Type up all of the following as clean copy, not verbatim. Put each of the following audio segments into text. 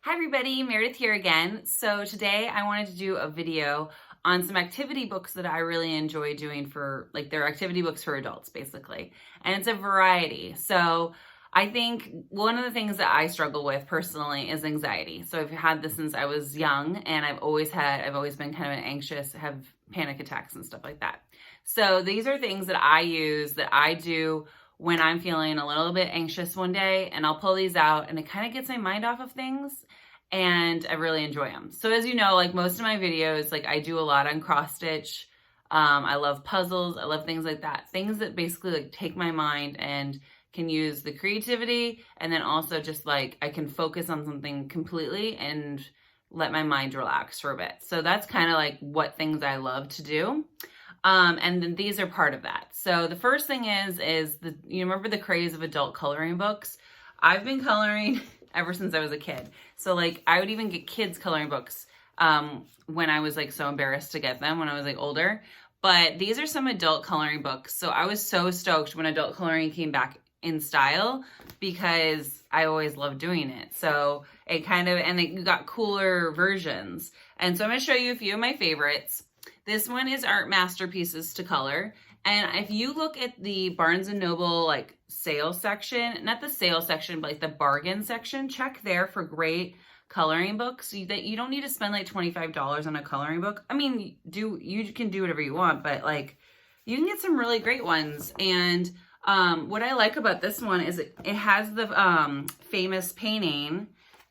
Hi everybody, Meredith here again. So today I wanted to do a video on some activity books that I really enjoy doing for, like, they're activity books for adults basically. And it's a variety. So I think one of the things that I struggle with personally is anxiety. So I've had this since I was young, and I've always been kind of an anxious, have panic attacks and stuff like that. So these are things that I use, that I do when I'm feeling a little bit anxious one day, and I'll pull these out and it kind of gets my mind off of things, and I really enjoy them. So as you know, like most of my videos, like I do a lot on cross stitch. I love puzzles. I love things like that. Things that basically like take my mind and can use the creativity, and then also just like I can focus on something completely and let my mind relax for a bit. So that's kind of like what things I love to do. And then these are part of that. So the first thing is you remember the craze of adult coloring books? I've been coloring ever since I was a kid. So like I would even get kids coloring books when I was like so embarrassed to get them when I was like older. But these are some adult coloring books. So I was so stoked when adult coloring came back in style, because I always loved doing it. So it kind of, and you got cooler versions. And so I'm going to show you a few of my favorites. This one is Art Masterpieces to Color. And if you look at the Barnes & Noble like sale section, not the sale section, but like the bargain section, check there for great coloring books that you don't need to spend like $25 on a coloring book. I mean, you can do whatever you want, but like you can get some really great ones. And what I like about this one is it has the famous painting,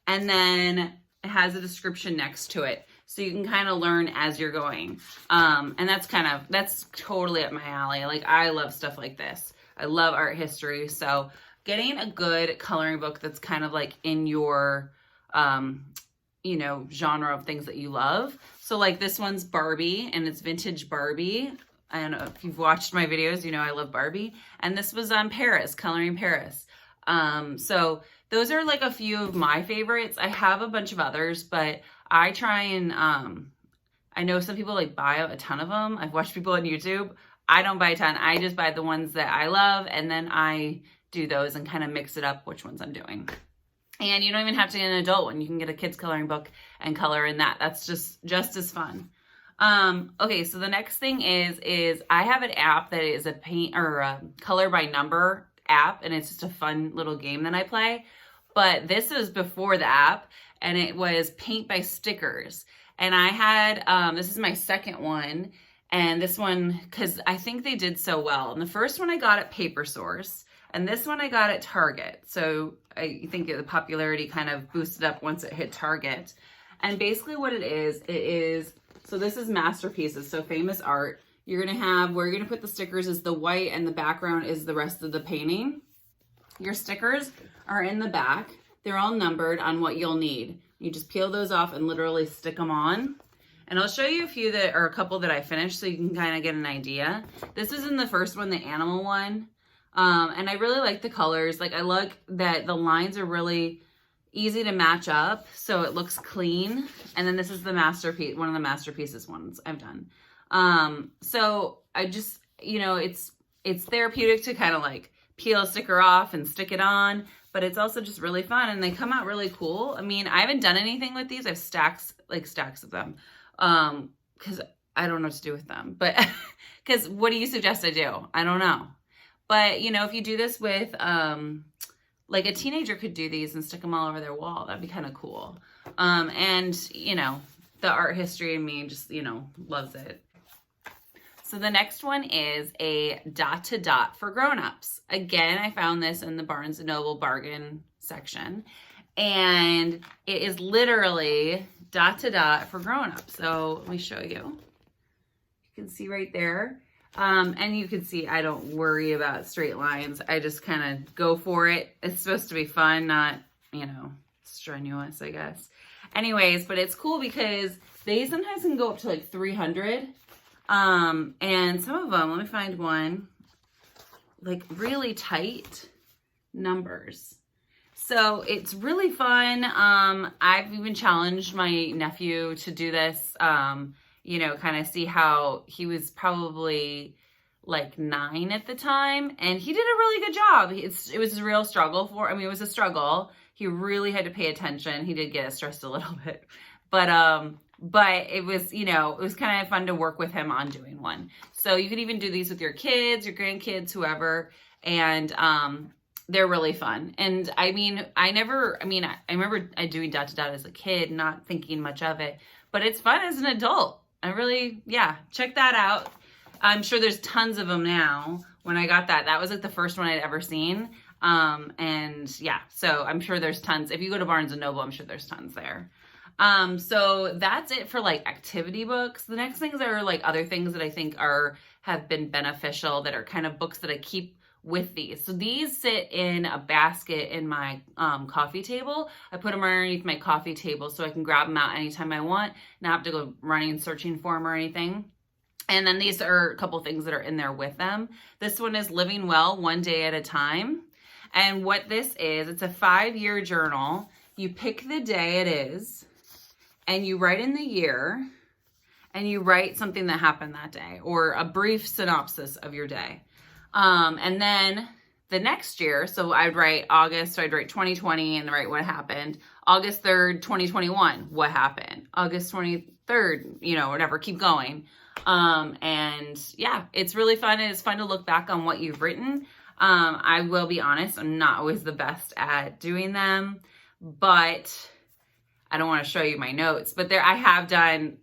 and then it has a description next to it. So you can kind of learn as you're going. And that's totally up my alley. Like I love stuff like this. I love art history. So getting a good coloring book that's kind of like in your, genre of things that you love. So like this one's Barbie, and it's vintage Barbie. I don't know if you've watched my videos, you know I love Barbie. And this was on Paris, coloring Paris. So those are like a few of my favorites. I have a bunch of others, but I try and, I know some people like buy a ton of them. I've watched people on YouTube. I don't buy a ton. I just buy the ones that I love, and then I do those and kind of mix it up which ones I'm doing. And you don't even have to get an adult one. You can get a kid's coloring book and color in that. That's just as fun. Okay, so the next thing is I have an app that is a paint or a color by number app, and it's just a fun little game that I play. But this was before the app, and it was paint by stickers. And I had, this is my second one, and this one, because I think they did so well. And the first one I got at Paper Source, and this one I got at Target. So I think the popularity kind of boosted up once it hit Target. And basically what it is, so this is Masterpieces, so famous art. You're gonna have, where you're gonna put the stickers is the white, and the background is the rest of the painting. Your stickers are in the back. They're all numbered on what you'll need. You just peel those off and literally stick them on. And I'll show you a few that are a couple that I finished so you can kind of get an idea. This was in the first one, the animal one. And I really like the colors. Like I like that the lines are really easy to match up, so it looks clean. And then this is the masterpiece, one of the Masterpieces ones I've done. So I just, it's therapeutic to kind of like peel a sticker off and stick it on, but it's also just really fun, and they come out really cool. I mean, I haven't done anything with these. I have stacks of them, because I don't know what to do with them, but because what do you suggest I do? I don't know. But, if you do this with, like a teenager could do these and stick them all over their wall. That'd be kind of cool. And, the art history in me just, loves it. So the next one is a dot to dot for grown-ups. Again, I found this in the Barnes & Noble bargain section, and it is literally dot to dot for grown-ups. So let me show you. You can see right there. And you can see I don't worry about straight lines. I just kind of go for it. It's supposed to be fun, not, strenuous, I guess. Anyways, but it's cool because they sometimes can go up to like 300. And some of them, let me find one, like really tight numbers. So it's really fun. I've even challenged my nephew to do this, kind of see how he was probably like 9 at the time, and he did a really good job. It was a real struggle it was a struggle. He really had to pay attention. He did get us stressed a little bit, but it was, you know, it was kind of fun to work with him on doing one. So you could even do these with your kids, your grandkids, whoever, and they're really fun. And I mean, I remember doing dot to dot as a kid, not thinking much of it, but it's fun as an adult. Yeah, check that out. I'm sure there's tons of them now. When I got that was like the first one I'd ever seen. And yeah, so I'm sure there's tons. If you go to Barnes and Noble, I'm sure there's tons there. So that's it for like activity books. The next things are like other things that I think have been beneficial, that are kind of books that I keep with these. So these sit in a basket in my coffee table. I put them underneath my coffee table so I can grab them out anytime I want, not have to go running and searching for them or anything. And then these are a couple things that are in there with them. This one is Living Well, One Day at a Time. And what this is, it's a 5-year journal. You pick the day it is, and you write in the year, and you write something that happened that day, or a brief synopsis of your day. And then the next year, so I'd write August, so I'd write 2020 and write what happened. August 3rd, 2021, what happened? August 23rd, you know, whatever, keep going. And yeah, it's really fun. And it's fun to look back on what you've written. I will be honest, I'm not always the best at doing them, but I don't want to show you my notes, but I have done,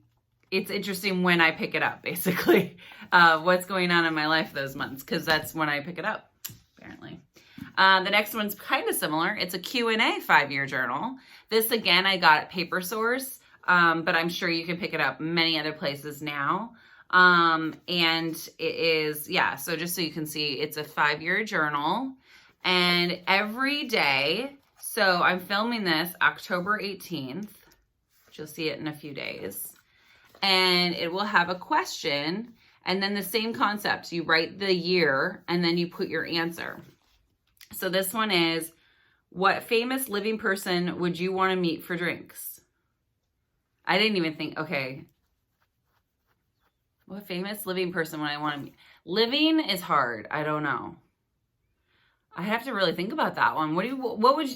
it's interesting when I pick it up, basically, what's going on in my life those months, because that's when I pick it up, apparently. The next one's kind of similar. It's a Q&A 5-year journal. This, again, I got at Paper Source, but I'm sure you can pick it up many other places now. And it is, yeah, so just so you can see, it's a 5-year journal, and every day, so I'm filming this October 18th, which you'll see it in a few days, and it will have a question, and then the same concept. You write the year, and then you put your answer. So this one is, what famous living person would you want to meet for drinks? I didn't even think, okay. What famous living person would I want to meet? Living is hard. I don't know. I have to really think about that one.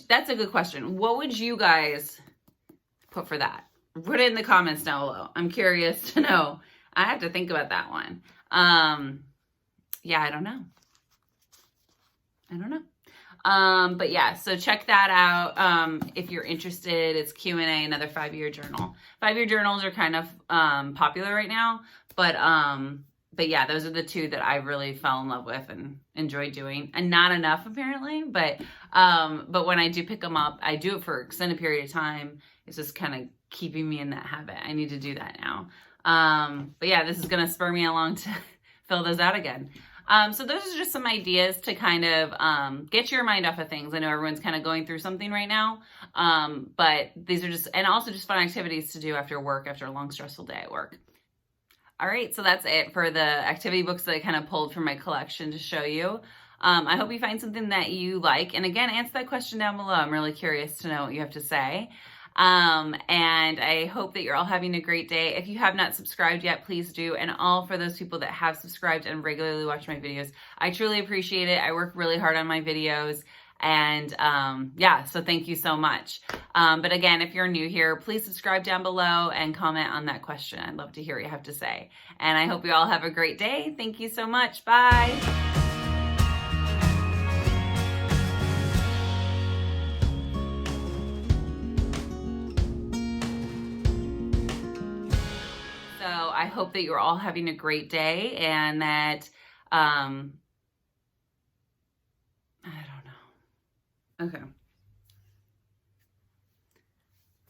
That's a good question. What would you guys put for that? Put it in the comments down below. I'm curious to know. I have to think about that one. Yeah, I don't know. But yeah, so check that out. If you're interested, it's Q&A, another 5-year journal. 5-year journals are kind of, popular right now, but yeah, those are the two that I really fell in love with and enjoy doing, and not enough apparently, but when I do pick them up, I do it for an extended period of time. It's just kind of keeping me in that habit. I need to do that now. But yeah, this is going to spur me along to fill those out again. So those are just some ideas to kind of get your mind off of things. I know everyone's kind of going through something right now, but these are just, and also just fun activities to do after work, after a long, stressful day at work. All right, so that's it for the activity books that I kind of pulled from my collection to show you. I hope you find something that you like. And again, answer that question down below. I'm really curious to know what you have to say. And I hope that you're all having a great day. If you have not subscribed yet, please do. And all for those people that have subscribed and regularly watch my videos, I truly appreciate it. I work really hard on my videos. And yeah, so thank you so much. But again, if you're new here, please subscribe down below and comment on that question. I'd love to hear what you have to say. And I hope you all have a great day. Thank you so much. Bye. I hope that you're all having a great day, and that, I don't know. Okay.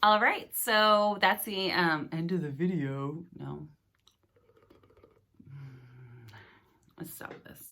All right. So that's the end of the video. No. Let's stop this.